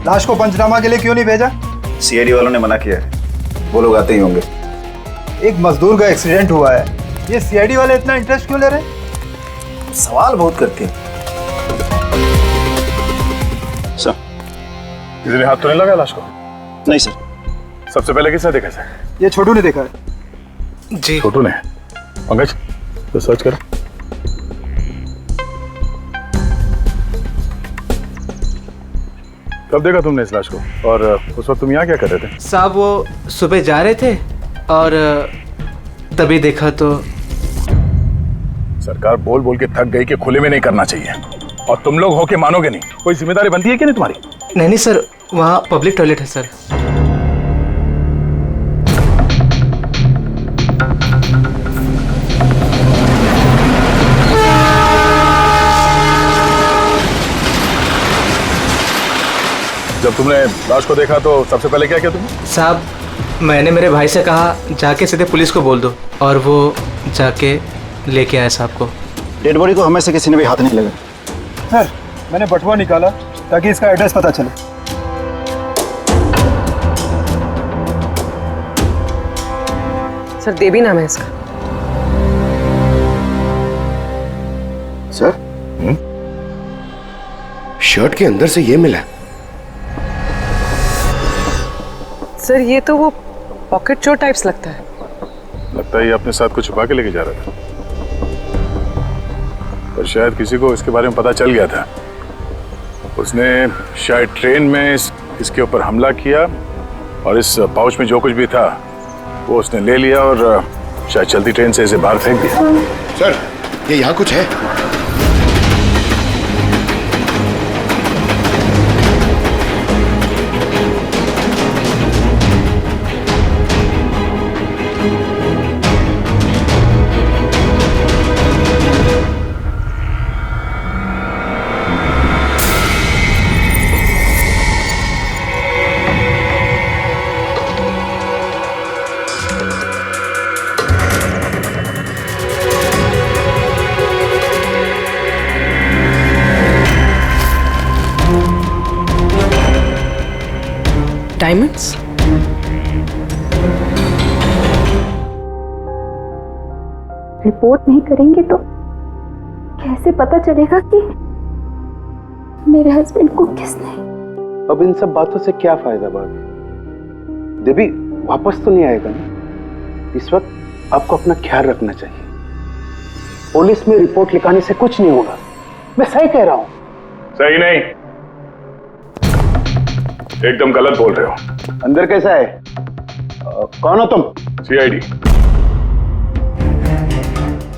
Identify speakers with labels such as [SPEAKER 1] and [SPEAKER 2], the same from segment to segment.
[SPEAKER 1] लाश को पंचनामा के लिए क्यों नहीं भेजा?
[SPEAKER 2] सीआईडी वालों ने मना किया है, वो लोग आते ही होंगे।
[SPEAKER 1] एक मजदूर का एक्सीडेंट हुआ है, ये सीआईडी वाले इतना इंटरेस्ट क्यों ले रहे हैं?
[SPEAKER 2] सवाल बहुत करते हैं। सर,
[SPEAKER 3] किसी ने हाथ तो नहीं लगाया लाश को?
[SPEAKER 2] नहीं सर।
[SPEAKER 3] सबसे पहले किसने देखा सर?
[SPEAKER 1] ये छोटू ने देखा है।
[SPEAKER 4] जी
[SPEAKER 3] छोटू ने। पंकज तो सर्च करो। कब देखा तुमने इस लाश को और उस वक्त तुम यहाँ क्या कर रहे थे?
[SPEAKER 4] साहब, वो सुबह जा रहे थे और तभी देखा तो।
[SPEAKER 3] सरकार बोल बोल के थक गई कि खुले में नहीं करना चाहिए, और तुम लोग हो के मानोगे नहीं। कोई जिम्मेदारी बनती है कि नहीं तुम्हारी?
[SPEAKER 4] नहीं सर, वहाँ पब्लिक टॉयलेट है सर।
[SPEAKER 3] जब तुमने लाश को देखा तो सबसे पहले क्या किया तुमने?
[SPEAKER 4] साहब, मैंने मेरे भाई से कहा जाके सीधे पुलिस को बोल दो, और वो जाके लेके आया साहब को।
[SPEAKER 2] डेड बॉडी को हमें से किसी ने भी हाथ नहीं लगा।
[SPEAKER 1] सर, मैंने बटुआ निकाला ताकि इसका एड्रेस पता चले।
[SPEAKER 5] सर, देवी नाम है इसका।
[SPEAKER 6] सर, शर्ट के अंदर से ये मिला।
[SPEAKER 5] सर, ये तो वो पॉकेट चोर टाइप्स लगता है।
[SPEAKER 3] लगता है ये अपने साथ कुछ छुपा के लेके जा रहा था, पर शायद किसी को इसके बारे में पता चल गया था। उसने शायद ट्रेन में इसके ऊपर हमला किया, और इस पाउच में जो कुछ भी था वो उसने ले लिया और शायद चलती ट्रेन से इसे बाहर फेंक दिया।
[SPEAKER 6] सर, ये यहाँ कुछ है।
[SPEAKER 5] डायमंड्स?
[SPEAKER 7] रिपोर्ट नहीं करेंगे तो कैसे पता चलेगा कि मेरे हस्बैंड को किसने?
[SPEAKER 8] अब इन सब बातों से क्या फायदा भाभी? देवी वापस तो नहीं आएगा ना? इस वक्त आपको अपना ख्याल रखना चाहिए। पुलिस में रिपोर्ट लिखाने से कुछ नहीं होगा। मैं सही कह रहा हूं।
[SPEAKER 3] सही नहीं, एकदम गलत बोल रहे हो।
[SPEAKER 8] अंदर कैसा है? कौन हो तुम?
[SPEAKER 3] सीआईडी।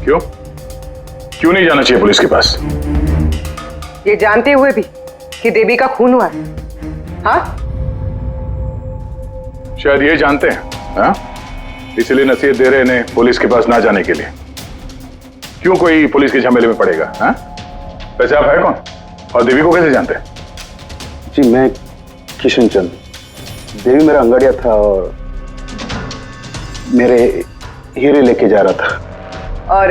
[SPEAKER 3] क्यों क्यों नहीं जाना चाहिए पुलिस के पास?
[SPEAKER 5] ये जानते हुए भी कि देवी का खून हुआ है? हाँ?
[SPEAKER 3] शायद ये जानते हैं, हाँ? इसलिए नसीहत दे रहे हैं पुलिस के पास ना जाने के लिए। क्यों कोई पुलिस के झमेले में पड़ेगा? हाँ? वैसे आप है कौन और देवी को कैसे जानते हैं?
[SPEAKER 8] जी, मैं किशन चंद। देवी मेरा अंगड़िया था और मेरे हीरे लेके जा रहा था।
[SPEAKER 5] और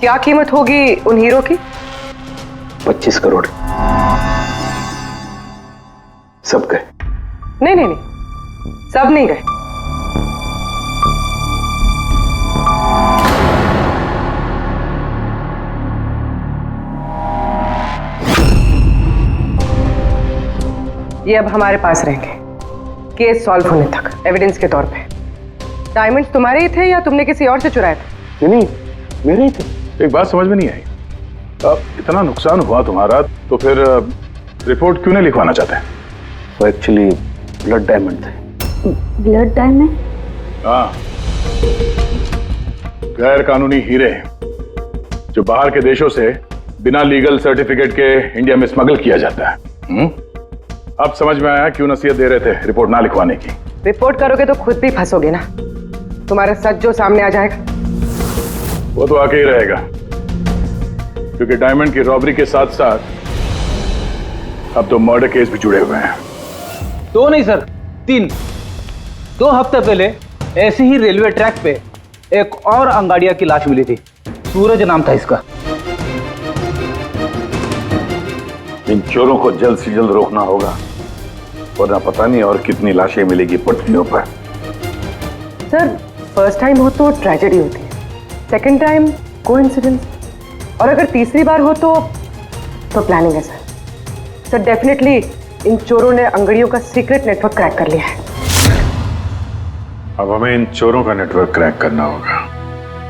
[SPEAKER 5] क्या कीमत होगी उन हीरो की?
[SPEAKER 8] 25 करोड़। सब गए?
[SPEAKER 5] नहीं नहीं नहीं, सब नहीं गए। ये अब हमारे पास रहेंगे केस सॉल्व होने तक, एविडेंस के तौर पे। डायमंड्स तुम्हारे ही थे या तुमने किसी और से चुराए थे?
[SPEAKER 8] नहीं, मेरे ही थे।
[SPEAKER 3] एक बात समझ में नहीं आई, अब इतना नुकसान हुआ तुम्हारा तो फिर रिपोर्ट क्यों नहीं लिखवाना चाहते?
[SPEAKER 8] वो एक्चुअली ब्लड डायमंड थे।
[SPEAKER 7] Blood diamond?
[SPEAKER 3] हाँ, गैर कानूनी हीरे जो बाहर के देशों से बिना लीगल सर्टिफिकेट के इंडिया में स्मगल किया जाता है। अब समझ में आया क्यों नसीहत दे रहे थे रिपोर्ट ना लिखवाने की।
[SPEAKER 5] रिपोर्ट करोगे तो खुद भी फंसोगे ना। तुम्हारा सच जो सामने आ जाएगा
[SPEAKER 3] वो तो आके ही रहेगा, क्योंकि डायमंड की रॉबरी के साथ साथ अब तो मर्डर केस भी जुड़े हुए हैं।
[SPEAKER 9] 2 नहीं सर, 3। 2 हफ्ते पहले ऐसे ही रेलवे ट्रैक पे एक और अंगाड़िया की लाश मिली थी। सूरज नाम था इसका।
[SPEAKER 3] इन चोरों को जल्द से जल्द रोकना होगा, वरना पता नहीं और कितनी लाशें मिलेगी पटरियों पर।
[SPEAKER 5] सर फर्स्ट टाइम हो तो ट्रेजेडी होती है, सेकंड टाइम कोइंसिडेंस, और अगर तीसरी बार हो तो प्लानिंग है सर। सर डेफिनेटली इन चोरों ने अंगड़ियों का सीक्रेट नेटवर्क क्रैक कर लिया है।
[SPEAKER 3] अब हमें इन चोरों का नेटवर्क क्रैक करना होगा।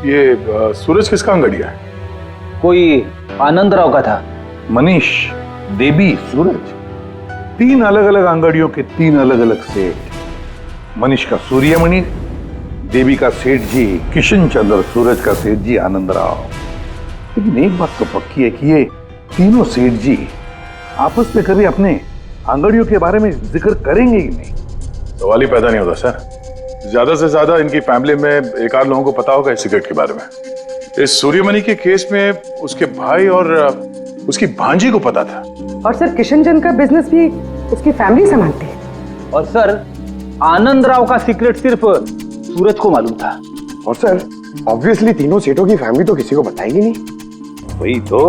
[SPEAKER 3] ये सूरज किसका अंगड़िया है?
[SPEAKER 9] कोई आनंद राव का था।
[SPEAKER 3] मनीष, देवी, सूरज, 3 अलग अलग अंगड़ियों के 3 अलग अलग सेठ। मनीष का सूर्यमणि, देवी का सेठ जी किशन चंद्र, सूरज का सेठ जी आनंद राव। लेकिन एक बात तो पक्की है कि ये तीनों सेठ जी आपस में कभी अपने अंगड़ियों के बारे में जिक्र करेंगे ही नहीं। सवाल ही पैदा नहीं होता सर। ज्यादा से ज्यादा इनकी फैमिली में एक आध लोगों को पता होगा इस सिगरेट के बारे में। इस सूर्यमणि के केस में उसके भाई और उसकी भांजी को पता था।
[SPEAKER 5] और सर किशन चंद का बिजनेस भी उसकी फैमिली संभालती है।
[SPEAKER 9] और सर आनंद राव का सीक्रेट सिर्फ सूरज को मालूम था।
[SPEAKER 6] और सर ऑब्वियसली तीनों सेठों की फैमिली तो किसी को बताएगी नहीं।
[SPEAKER 3] वही तो,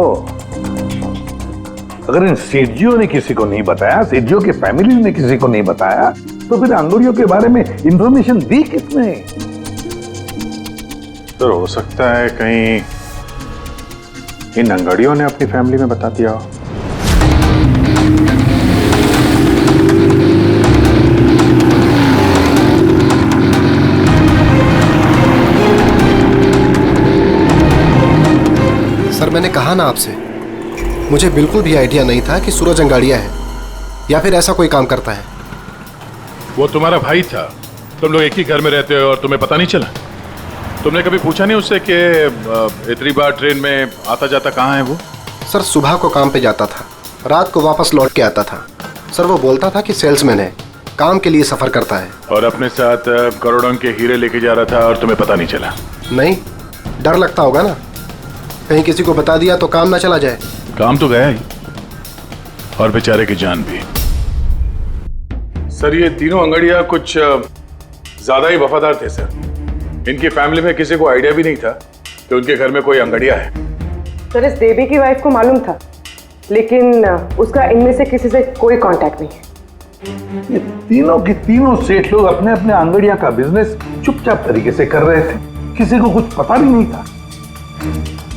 [SPEAKER 3] अगर इन सेठजियों ने किसी को नहीं बताया, सेठजियों के फैमिली ने किसी को नहीं बताया, तो फिर अंगड़ियों के बारे में इंफॉर्मेशन दी किसने? तो हो सकता है कहीं इन अंगड़ियों ने अपनी फैमिली में बता दिया हो।
[SPEAKER 10] सर मैंने कहा ना आपसे, मुझे बिल्कुल भी आइडिया नहीं था कि सूरज अंगाड़िया है या फिर ऐसा कोई काम करता है।
[SPEAKER 3] वो तुम्हारा भाई था, तुम लोग एक ही घर में रहते हो और तुम्हें पता नहीं चला? तुमने कभी पूछा नहीं उससे कि इतनी बार ट्रेन में आता जाता कहाँ है वो?
[SPEAKER 10] सर सुबह को काम पे जाता था, रात को वापस लौट के आता था। सर वो बोलता था कि सेल्समैन है, काम के लिए सफर करता है।
[SPEAKER 3] और अपने साथ करोड़ों के हीरे लेके जा रहा था और तुम्हें पता नहीं चला?
[SPEAKER 10] नहीं, डर लगता होगा ना, कहीं किसी को बता दिया तो काम ना चला जाए।
[SPEAKER 3] काम तो गया ही, और बेचारे की जान भी। सर ये तीनों अंगड़िया कुछ ज्यादा ही वफादार थे सर। इनकी फैमिली में किसी को आइडिया भी नहीं था कि उनके घर में कोई अंगड़िया है।
[SPEAKER 5] सर इस देवी की वाइफ को मालूम था, लेकिन उसका इनमें से किसी से कोई कांटेक्ट नहीं है।
[SPEAKER 3] ये तीनों के तीनों सेठ लोग अपने अपने अंगड़िया का बिजनेस चुपचाप तरीके से कर रहे थे, किसी को कुछ पता भी नहीं था।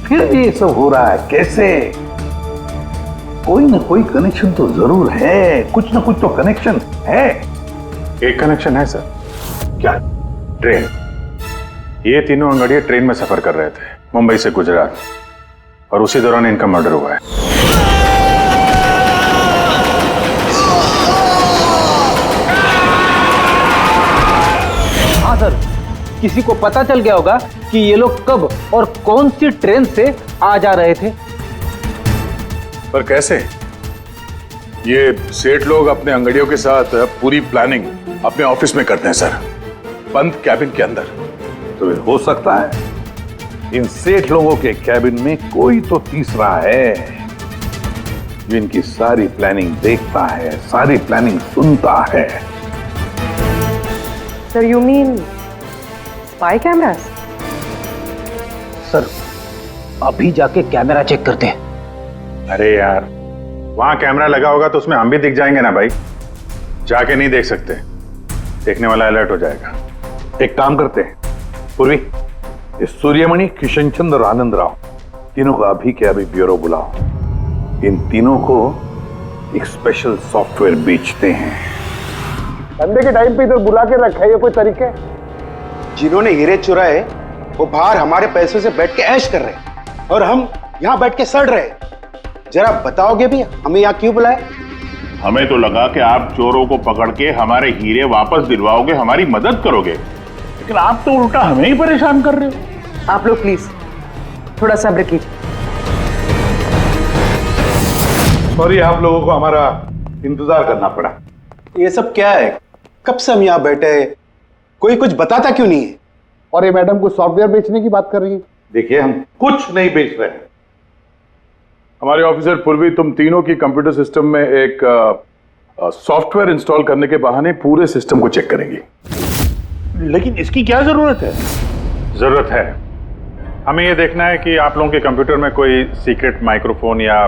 [SPEAKER 3] फिर ये सब हो रहा है कैसे? कोई ना कोई कनेक्शन तो जरूर है, कुछ ना कुछ तो कनेक्शन है। एक कनेक्शन है सर। क्या? ट्रेन। ये तीनों अंगड़िया ट्रेन में सफर कर रहे थे मुंबई से गुजरात, और उसी दौरान इनका मर्डर हुआ है।
[SPEAKER 9] हाँ सर, किसी को पता चल गया होगा कि ये लोग कब और कौन सी ट्रेन से आ जा रहे थे।
[SPEAKER 3] पर कैसे? ये सेठ लोग अपने अंगड़ियों के साथ पूरी प्लानिंग अपने ऑफिस में करते हैं सर, बंद कैबिन के अंदर। तो हो सकता है इन सेठ लोगों के कैबिन में कोई तो तीसरा है जो इनकी सारी प्लानिंग देखता है, सारी प्लानिंग सुनता है।
[SPEAKER 5] Sir you mean spy cameras?
[SPEAKER 9] Sir अभी जाके कैमरा चेक करते हैं।
[SPEAKER 3] अरे यार, वहां कैमरा लगा होगा तो उसमें हम भी दिख जाएंगे ना भाई। जाके नहीं देख सकते, देखने वाला अलर्ट हो जाएगा। एक काम करते हैं पूर्वी, इस सूर्यमणि, किशन चंद्र और आनंद राव तीनों को अभी के अभी ब्यूरो बुलाओ। इन तीनों को एक स्पेशल सॉफ्टवेयर बेचते हैं।
[SPEAKER 8] संडे के टाइम पे इधर बुला के रखा है, ये कोई तरीके?
[SPEAKER 6] जिन्होंने हीरे चुराए वो बाहर हमारे पैसों से बैठ के ऐश कर रहे हैं और हम यहाँ बैठ के सड़ रहे हैं। जरा बताओगे भी हमें यहाँ क्यों बुलाया?
[SPEAKER 11] हमें तो लगा कि आप चोरों को पकड़ के हमारे हीरे वापस दिलवाओगे, हमारी मदद करोगे, लेकिन आप तो उल्टा हमें ही परेशान कर रहे हो।
[SPEAKER 5] आप लोग प्लीज थोड़ा सब्र कीजिए।
[SPEAKER 3] सॉरी, आप लोगों को हमारा इंतजार करना पड़ा।
[SPEAKER 6] ये सब क्या है? कब से हम यहाँ बैठे हैं, कोई कुछ बताता क्यों नहीं है?
[SPEAKER 8] और ये मैडम कुछ सॉफ्टवेयर बेचने की बात कर रही है।
[SPEAKER 3] देखिए, हम कुछ नहीं बेच रहे हैं। हमारे ऑफिसर पूर्वी तुम तीनों की कंप्यूटर सिस्टम में एक सॉफ्टवेयर इंस्टॉल करने के बहाने पूरे सिस्टम को चेक करेंगी।
[SPEAKER 11] लेकिन इसकी क्या जरूरत है?
[SPEAKER 3] जरूरत है, हमें यह देखना है कि आप लोगों के कंप्यूटर में कोई सीक्रेट माइक्रोफोन या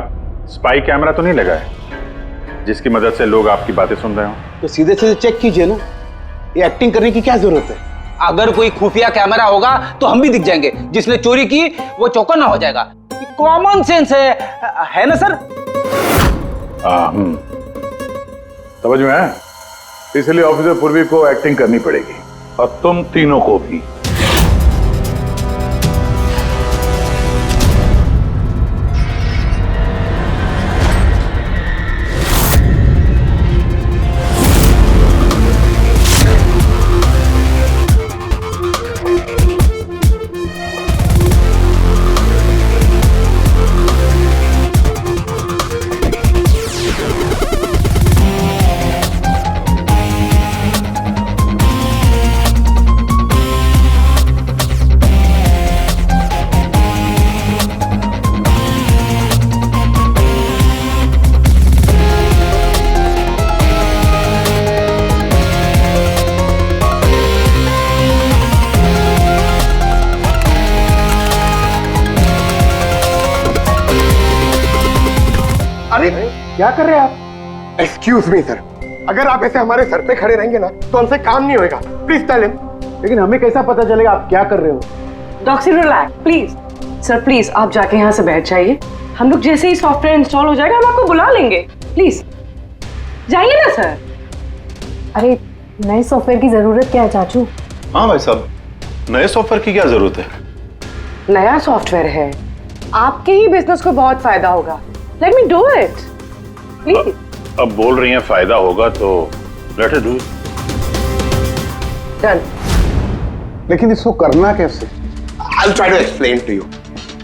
[SPEAKER 3] स्पाई कैमरा तो नहीं लगा है जिसकी मदद से लोग आपकी बातें सुन रहे हो।
[SPEAKER 6] तो सीधे सीधे चेक कीजिए ना, ये एक्टिंग करने की क्या जरूरत है?
[SPEAKER 9] अगर कोई खुफिया कैमरा होगा तो हम भी दिख जाएंगे, जिसने चोरी की वो चौकन्ना हो जाएगा। कॉमन सेंस है ना सर?
[SPEAKER 3] समझ में आया? इसलिए ऑफिसर पूर्वी को एक्टिंग करनी पड़ेगी और तुम तीनों को भी।
[SPEAKER 8] अरे क्या कर रहे हैं आप?
[SPEAKER 10] एक्सक्यूज मी सर, अगर आप ऐसे हमारे सर पे खड़े रहेंगे ना तो हमसे काम नहीं होएगा। Please tell him.
[SPEAKER 8] लेकिन हमें कैसा पता चलेगा आप क्या कर रहे हो?
[SPEAKER 5] Doctor relax please. Sir please आप जाके यहाँ से बैठ जाइए, हम लोग जैसे ही सॉफ्टवेयर इंस्टॉल हो जाएगा हम आपको बुला लेंगे। प्लीज जाइए ना सर।
[SPEAKER 7] अरे नए सॉफ्टवेयर की जरूरत क्या है चाचू?
[SPEAKER 2] हाँ भाई साहब, नए सॉफ्टवेयर की क्या जरूरत है?
[SPEAKER 5] नया सॉफ्टवेयर है, आपके ही बिजनेस को बहुत फायदा होगा। Let me do it please.
[SPEAKER 11] अब बोल रही हैं फायदा होगा तो let it do it.
[SPEAKER 5] Done.
[SPEAKER 8] लेकिन इसको करना कैसे?
[SPEAKER 10] I'll try to explain to you.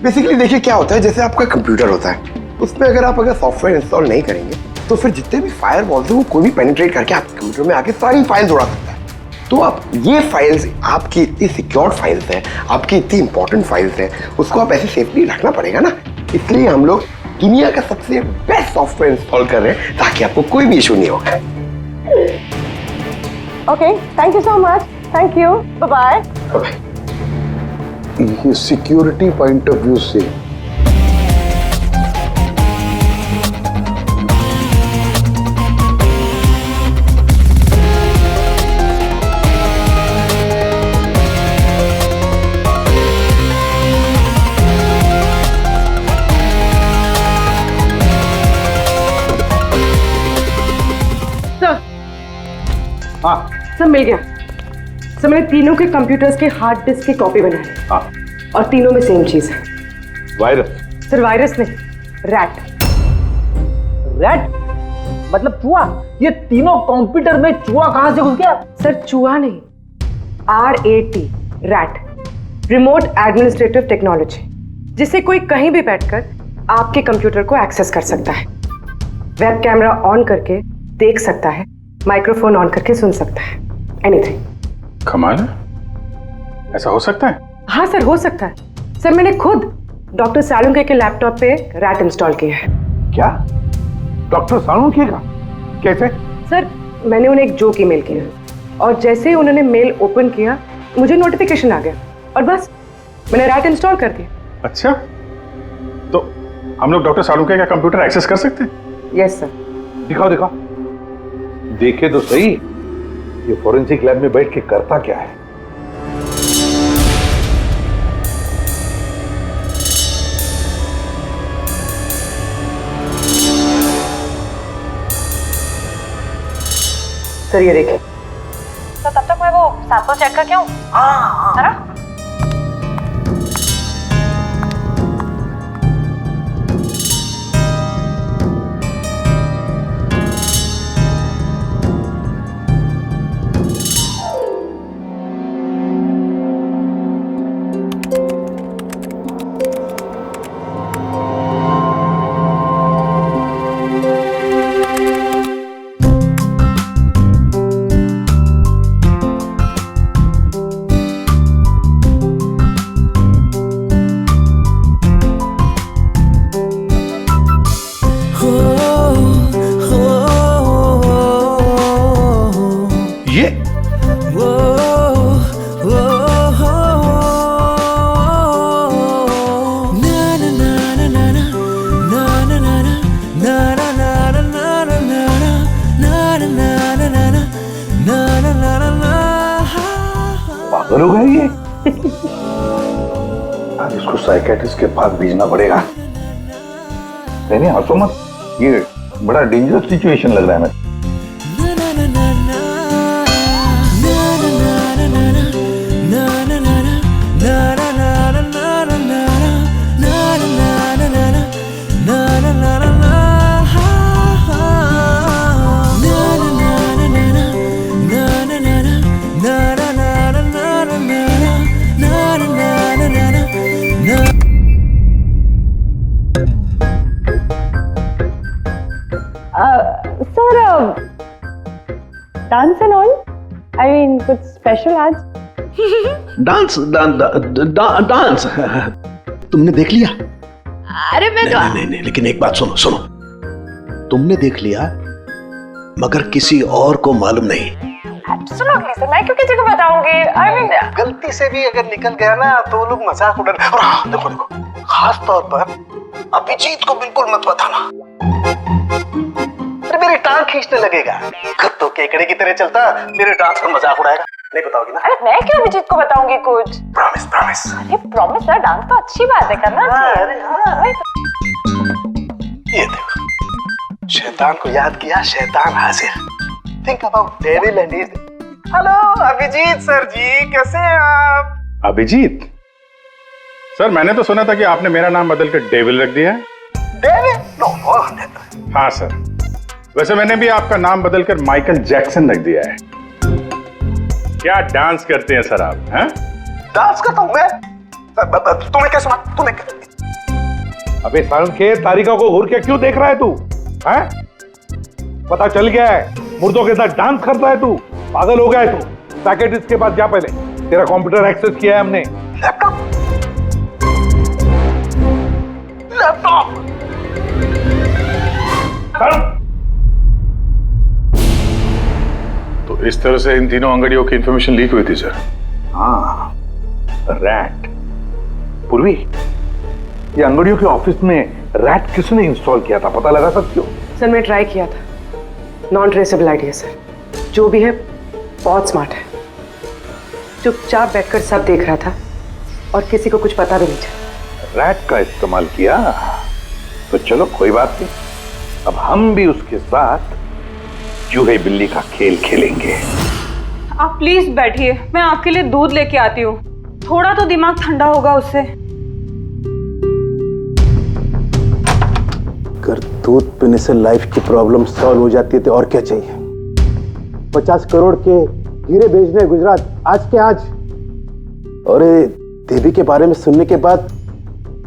[SPEAKER 10] Basically देखिए क्या होता है, जैसे आपका कंप्यूटर होता है, उसमें अगर सॉफ्टवेयर इंस्टॉल नहीं करेंगे तो फिर जितने भी फायरवॉल्स हैं वो कोई भी पेनिट्रेट करके आपके कंप्यूटर में आके सारी फाइल्स उड़ा सकता है। तो आप ये फाइल्स, आपकी इतनी सिक्योर्ड फाइल्स हैं, आपकी इतनी इंपॉर्टेंट फाइल्स हैं, उसको आप ऐसे सेफली रखना पड़ेगा ना। इसलिए हम लोग दुनिया का सबसे बेस्ट सॉफ्टवेयर इंस्टॉल कर रहे हैं ताकि आपको कोई भी इशू नहीं होगा।
[SPEAKER 5] Okay, thank you so much. Thank you, bye bye.
[SPEAKER 8] ये सिक्योरिटी पॉइंट ऑफ व्यू से
[SPEAKER 5] सब मिल गया। सर मैंने तीनों के कंप्यूटर्स के हार्ड डिस्क की कॉपी बनाई।
[SPEAKER 3] हाँ।
[SPEAKER 5] और तीनों में सेम चीज है।
[SPEAKER 3] वायरस?
[SPEAKER 5] सर वायरस नहीं, रैट।
[SPEAKER 9] रैट मतलब चूहा? ये तीनों कंप्यूटर में चूहा कहां से घुस गया?
[SPEAKER 5] सर चूहा नहीं, RAT, rat, remote administrative technology, जिससे कोई कहीं भी बैठकर आपके कंप्यूटर को एक्सेस कर सकता है, वेब कैमरा ऑन करके देख सकता है, माइक्रोफोन ऑन करके सुन सकता है, एनीथिंग।
[SPEAKER 3] कमाल है, ऐसा हो सकता है?
[SPEAKER 5] हाँ सर हो सकता है। सर मैंने खुद डॉक्टर सालुंके के लैपटॉप पे रैट इंस्टॉल किया है।
[SPEAKER 8] क्या? डॉक्टर सालुंके का? कैसे?
[SPEAKER 5] सर मैंने उन्हें एक जोक ईमेल किया और जैसे ही उन्होंने मेल ओपन किया मुझे नोटिफिकेशन आ गया और बस मैंने रैट इंस्टॉल कर दिया।
[SPEAKER 3] अच्छा, तो हम लोग डॉक्टर सालुंके का कंप्यूटर एक्सेस कर सकते हैं?
[SPEAKER 5] Yes sir.
[SPEAKER 8] दिखाओ दिखाओ, देखे तो सही ये फोरेंसिक लैब में बैठ के करता क्या है।
[SPEAKER 5] सर ये देखिए।
[SPEAKER 12] तो तब तक मैं वो सैंपल चेक करके आऊं? जरा।
[SPEAKER 3] पागल हो गया ये। आज इसको साइकेट्रिस्ट के पास भेजना पड़ेगा। नहीं हंसो मत, ये बड़ा डेंजरस सिचुएशन लग रहा है।
[SPEAKER 5] Sir, dance and all, I mean कुछ स्पेशल आज?
[SPEAKER 6] डांस डांस तुमने देख लिया?
[SPEAKER 7] अरे मैं तो
[SPEAKER 6] नहीं, लेकिन एक बात सुनो सुनो, तुमने देख लिया मगर किसी और को मालूम नहीं।
[SPEAKER 12] एब्सोल्युटली सर, मैं क्यों किसी को बताऊंगी? आई मीन
[SPEAKER 6] गलती से भी अगर निकल गया ना तो लोग मजाक उड़ा। और हाँ, देखो देखो, खास तौर पर अभिजीत को बिल्कुल मत बताना, अरे मेरी टांग खींचने लगेगा। तो केकड़े की तरह चलता मेरे डांस पर मजाक उड़ाएगा। नहीं बताओगी ना?
[SPEAKER 12] अरे मैं क्यों अभिजीत को बताऊंगी कुछ?
[SPEAKER 6] Promise promise.
[SPEAKER 12] अरे प्रॉमिस सर, डांस तो अच्छी बात है, करना चाहिए।
[SPEAKER 6] अरे हाँ। ये देखो, शैतान को याद किया, शैतान हाजिर। Think about devil and his. Hello Abhijit sir ji, कैसे हैं आप?
[SPEAKER 11] अभिजीत सर, मैंने तो सुना था कि आपने मेरा नाम बदल कर डेविल रख दिया है।
[SPEAKER 6] डेविल? नो।
[SPEAKER 11] हाँ सर, वैसे मैंने भी आपका नाम बदलकर माइकल जैक्सन रख दिया है। क्या डांस करते हैं सर आप? हैं?
[SPEAKER 6] डांस करता हूँ मैं? तुम्हें क्या सुना? तुम्हें क्या?
[SPEAKER 3] अबे सारंग के तारिका को घूर के क्यों देख रहा है तू? हैं? पता चल गया है, मुर्दों के साथ डांस करता है तू। पागल हो गया है तू। साइकियाट्रिस्ट के पास जा पहले, तेरा कंप्यूटर एक्सेस किया है हमने।
[SPEAKER 6] लैपटॉप?
[SPEAKER 3] तो इस तरह से इन तीनों अंगड़ियों की इंफॉर्मेशन लीक हुई थी सर। हाँ, रैट। पूर्वी, ये अंगड़ियों के ऑफिस में रैट किसने इंस्टॉल किया था, पता लगा सकते हो?
[SPEAKER 5] सर मैं ट्राई किया था, नॉन ट्रेसेबल आइडिया सर। जो भी है बहुत स्मार्ट है, चुपचाप बैठकर सब देख रहा था और किसी को कुछ पता भी नहीं चला।
[SPEAKER 3] रैट का इस्तेमाल किया तो चलो कोई बात नहीं, अब हम भी उसके साथ चूहे बिल्ली का खेल खेलेंगे।
[SPEAKER 12] आप प्लीज बैठिए, मैं आपके लिए दूध लेके आती हूँ, थोड़ा तो दिमाग ठंडा होगा उससे।
[SPEAKER 8] अगर दूध पीने से लाइफ की प्रॉब्लम सॉल्व हो जाती है तो और क्या चाहिए? 50 करोड़ के हीरे भेजने गुजरात आज के आज। और देवी के बारे में सुनने के बाद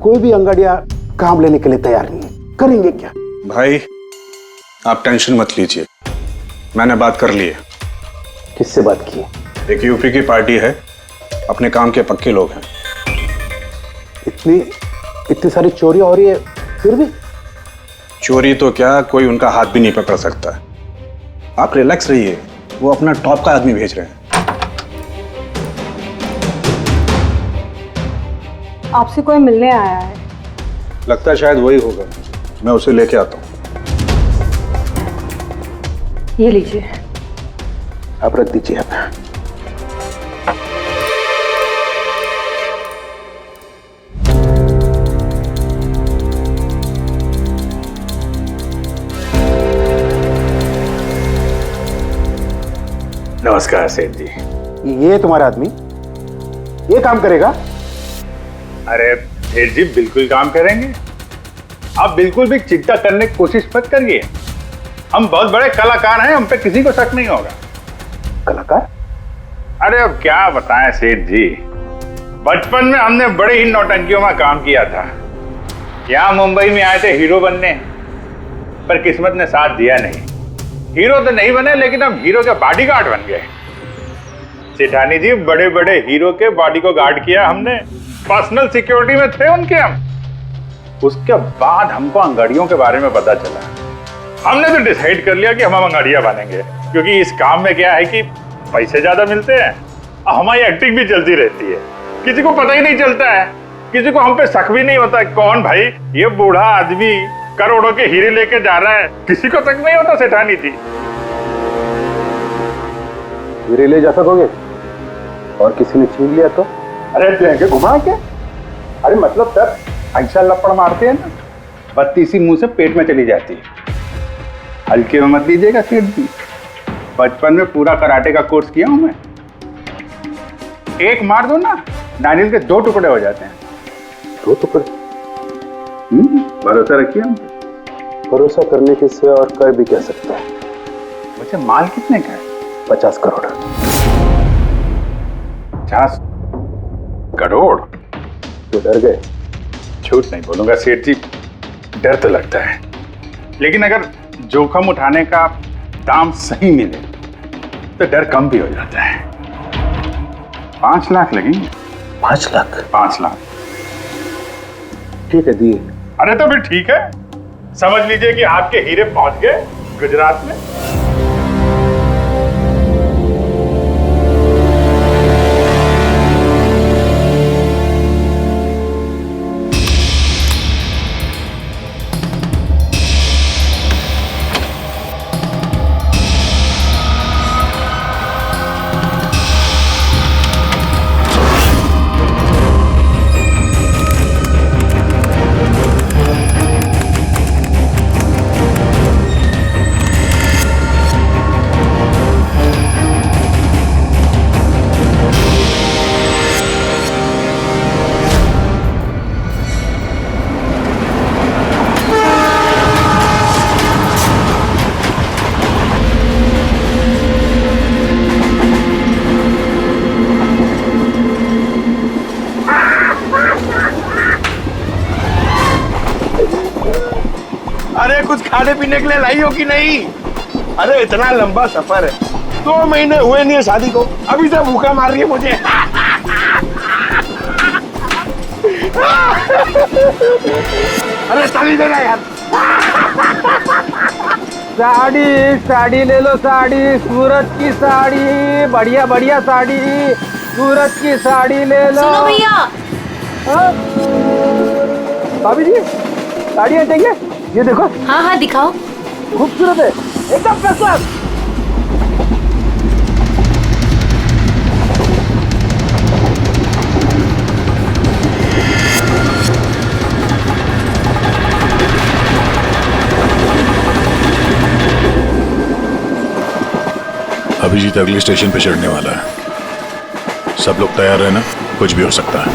[SPEAKER 8] कोई भी अंगड़िया काम लेने के लिए तैयार नहीं है। करेंगे क्या?
[SPEAKER 13] भाई आप टेंशन मत लीजिए, मैंने बात कर ली है।
[SPEAKER 8] किससे बात की?
[SPEAKER 13] एक यूपी की पार्टी है, अपने काम के पक्के लोग हैं।
[SPEAKER 8] इतनी सारी चोरियां हो रही है फिर भी?
[SPEAKER 13] चोरी तो क्या, कोई उनका हाथ भी नहीं पकड़ सकता। आप रिलैक्स रहिए, वो अपना टॉप का आदमी भेज रहे हैं।
[SPEAKER 12] आपसे कोई मिलने आया है?
[SPEAKER 13] लगता है शायद वही होगा, मैं उसे लेके आता हूँ।
[SPEAKER 5] ये लीजिए।
[SPEAKER 8] आप रख दीजिए। आप
[SPEAKER 11] नमस्कार सेठ जी।
[SPEAKER 8] ये तुम्हारा आदमी ये काम करेगा?
[SPEAKER 11] अरे सेठ जी बिल्कुल काम करेंगे, आप बिल्कुल भी चिंता करने की कोशिश मत करिए। हम बहुत बड़े कलाकार हैं, हम पे किसी को शक नहीं होगा।
[SPEAKER 8] कलाकार?
[SPEAKER 11] अरे अब क्या बताएं सेठ जी, बचपन में हमने बड़े ही नौटंकियों में काम किया था। यहाँ मुंबई में आए थे हीरो बनने, पर किस्मत ने साथ दिया नहीं। हीरो तो नहीं बने, लेकिन हम हीरो के बॉडीगार्ड बन गए। सेठानी जी, बड़े बड़े हीरो के बॉडी को गार्ड किया हमने, पर्सनल सिक्योरिटी में थे उनके हम। उसके बाद हमको अंगड़ियों के बारे में पता चला, हमने तो डिसाइड कर लिया कि हम अंगड़िया बनेंगे, क्योंकि इस काम में क्या है कि पैसे ज्यादा मिलते हैं और हमारी एक्टिंग भी चलती रहती है। किसी को पता ही नहीं चलता है, किसी को हम पे शक भी नहीं होता कौन भाई ये बूढ़ा आदमी करोड़ों के हीरे लेके जा रहा है, किसी को शक नहीं होता। सेठानी थी
[SPEAKER 8] हीरे ले जा सकोगे? और किसी ने छीन लिया तो?
[SPEAKER 11] अरे देंगे घुमा के। अरे मतलब सर ऐसा लपड़ मारते हैं ना, बत्ती सी मुंह से पेट में चली जाती है। हल्के में मत लीजिएगा सेठ जी, बचपन में पूरा कराटे का कोर्स किया हूं मैं। एक मार दो ना, नारियल के 2 टुकड़े हो जाते हैं।
[SPEAKER 8] 2 टुकड़े?
[SPEAKER 11] भरोसा रखिए हम।
[SPEAKER 8] भरोसा करने के सिवा और कर भी कह सकता है।
[SPEAKER 11] वैसे माल कितने का है?
[SPEAKER 8] 50 करोड़।
[SPEAKER 11] 50 करोड़?
[SPEAKER 8] तो डर गए?
[SPEAKER 11] झूठ नहीं बोलूंगा सेठ जी, डर तो लगता है, लेकिन अगर जोखम उठाने का दाम सही मिले तो डर कम भी हो जाता है। 5 लाख लगेंगे।
[SPEAKER 8] 5 लाख?
[SPEAKER 11] 5 लाख।
[SPEAKER 8] ठीक है, दिए।
[SPEAKER 11] अरे तो फिर ठीक है, समझ लीजिए कि आपके हीरे पहुंच गए गुजरात में।
[SPEAKER 10] अरे कुछ खाने पीने के लिए लाई हो कि नहीं? अरे इतना लंबा सफर है, 2 महीने हुए नहीं है शादी को, अभी से भूखा मार रही है मुझे। अरे साड़ी देना यार।
[SPEAKER 9] साड़ी ले लो, साड़ी, सूरत की साड़ी, बढ़िया बढ़िया साड़ी, सूरत की साड़ी ले लो।
[SPEAKER 12] सुनो भैया।
[SPEAKER 9] भाभी जी, साड़ियाँ चाहिए? ये देखो।
[SPEAKER 12] हाँ हाँ दिखाओ।
[SPEAKER 9] खूबसूरत है, एकदम फर्स्ट क्लास।
[SPEAKER 3] अभिजीत अगले स्टेशन पे चढ़ने वाला है। सब लोग तैयार रहना, कुछ भी हो सकता है।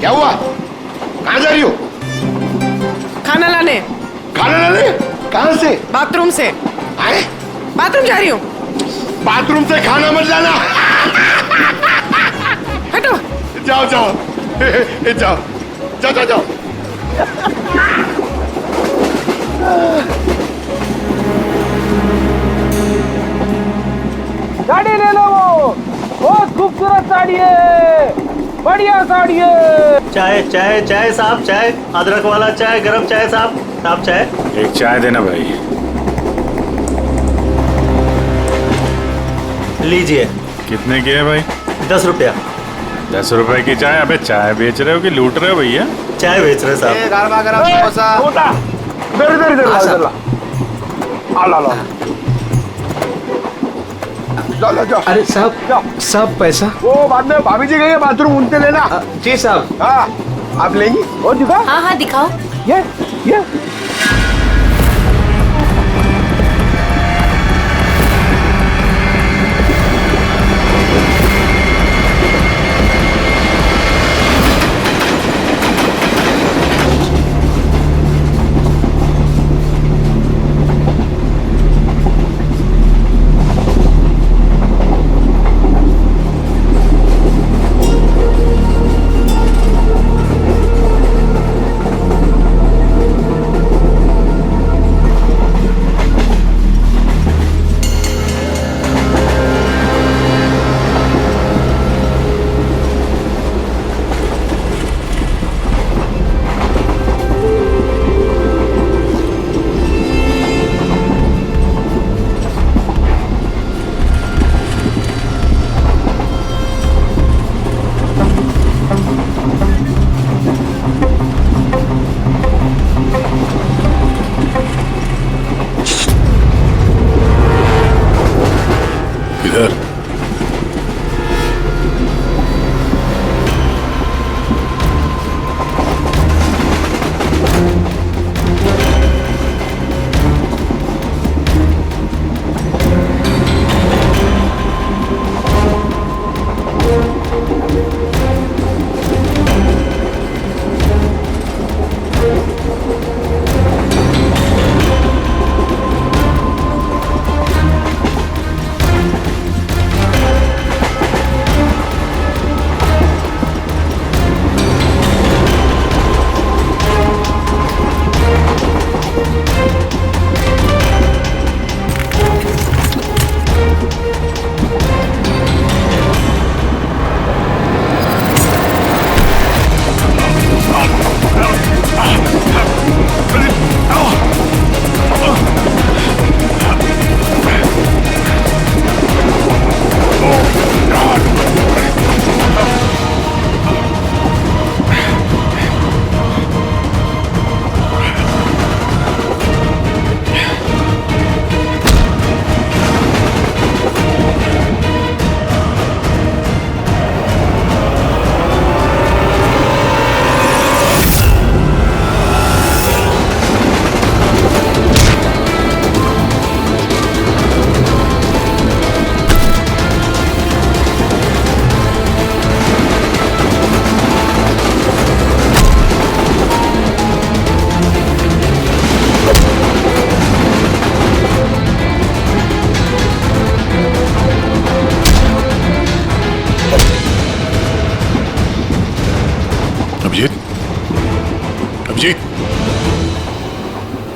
[SPEAKER 10] क्या हुआ? कहाँ जा रही हो?
[SPEAKER 5] खाना लाने।
[SPEAKER 10] खाना लाने? कहाँ से?
[SPEAKER 5] बाथरूम से।
[SPEAKER 10] आए?
[SPEAKER 5] बाथरूम जा रही हूँ।
[SPEAKER 10] बाथरूम से खाना मत लाना।
[SPEAKER 5] हटो।
[SPEAKER 10] जाओ जाओ जाओ जाओ जाओ जाओ।
[SPEAKER 9] साड़ी ले लो, वो बहुत खूबसूरत साड़ी है, बढ़िया साड़ी है।
[SPEAKER 14] चाय चाय चाय साहब, चाय, अदरक वाला चाय, गरम चाय साहब। साहब चाय।
[SPEAKER 3] एक चाय देना भाई।
[SPEAKER 14] लीजिए।
[SPEAKER 3] कितने की है भाई?
[SPEAKER 14] 10 रुपया।
[SPEAKER 3] 10 रुपए की चाय? अबे चाय बेच रहे हो कि लूट रहे हो भैया?
[SPEAKER 14] चाय बेच रहे साहब।
[SPEAKER 10] गरमा गरम समोसा।
[SPEAKER 4] अरे साहब पैसा।
[SPEAKER 10] वो बाद में भाभी जी गई है बाथरूम, उनसे लेना।
[SPEAKER 4] जी साहब।
[SPEAKER 10] हाँ आप लेंगी और दिखा।
[SPEAKER 7] हाँ हाँ दिखाओ।
[SPEAKER 10] ये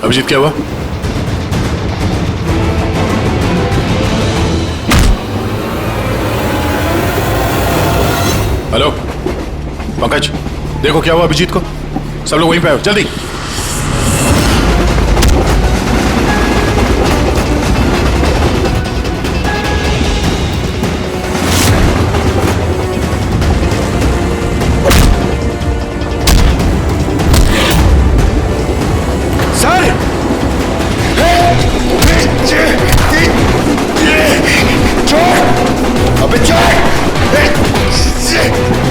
[SPEAKER 3] अभिजीत क्या हुआ? हेलो पंकज, देखो क्या हुआ अभिजीत को। सब लोग वहीं पे आओ जल्दी।
[SPEAKER 10] अबे चल!